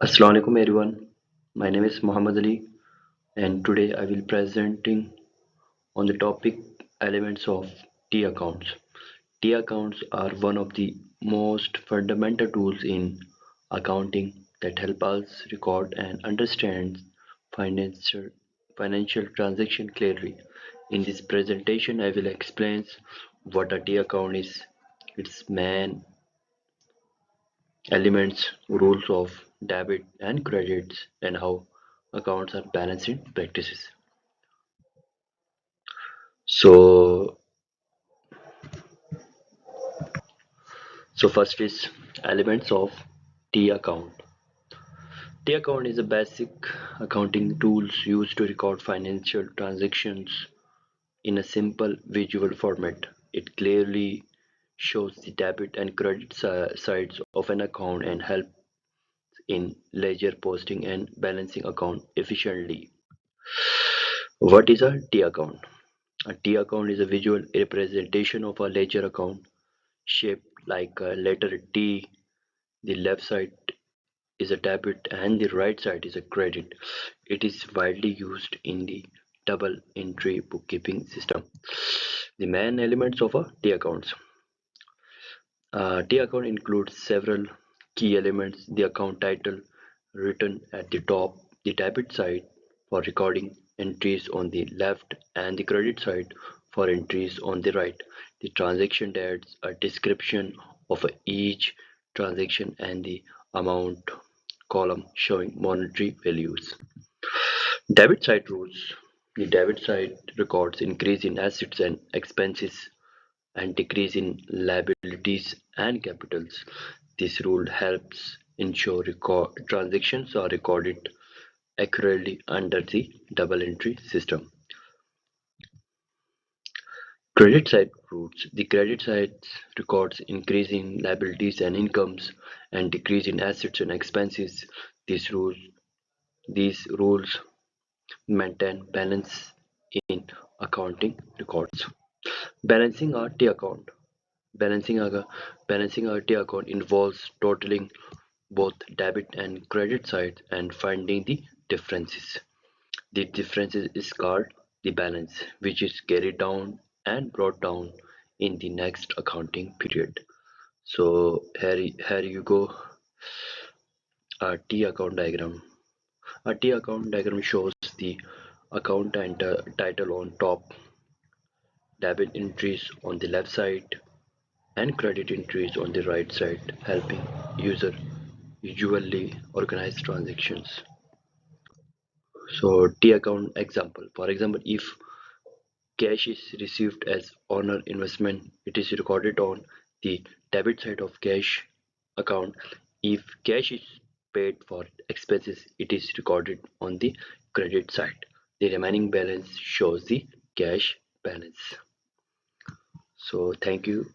Assalamu alaikum everyone. My name is Muhammad Ali and today I will presenting on the topic elements of T accounts. T accounts are one of the most fundamental tools in accounting that help us record and understand financial financial transaction clearly. In this presentation I will explain what a T account is, its main elements, rules of debit and credits, and how accounts are balanced in practices. So, so first is elements of T account. T account is a basic accounting tools used to record financial transactions in a simple visual format. It clearly shows the debit and credit sides of an account and helps in ledger posting and balancing account efficiently. What is a T account? A T account is a visual representation of a ledger account shaped like a letter T. The left side is a debit and the right side is a credit. It is widely used in the double entry bookkeeping system. The main elements of a T accounts. T account includes several key elements. The account title written at the top, the debit side for recording entries on the left, and the credit side for entries on the right. The transaction dates, a description of each transaction, and the amount column showing monetary values. Debit side rules. The debit side records increase in assets and expenses and decrease in liabilities and capitals. This rule helps ensure transactions are recorded accurately under the double entry system. Credit side rules. The credit side records increase in liabilities and incomes and decrease in assets and expenses. These rules maintain balance in accounting records. Balancing a T account. Balancing a balancing a T account involves totaling both debit and credit sides and finding the differences. The differences is called the balance, which is carried down and brought down in the next accounting period. So here you go, a T account diagram. A T account diagram shows the account and title on top, debit entries on the left side, and credit entries on the right side, helping user visually organize transactions. So T account example. For example, if cash is received as owner investment, it is recorded on the debit side of cash account. If cash is paid for expenses, it is recorded on the credit side. The remaining balance shows the cash balance. So thank you.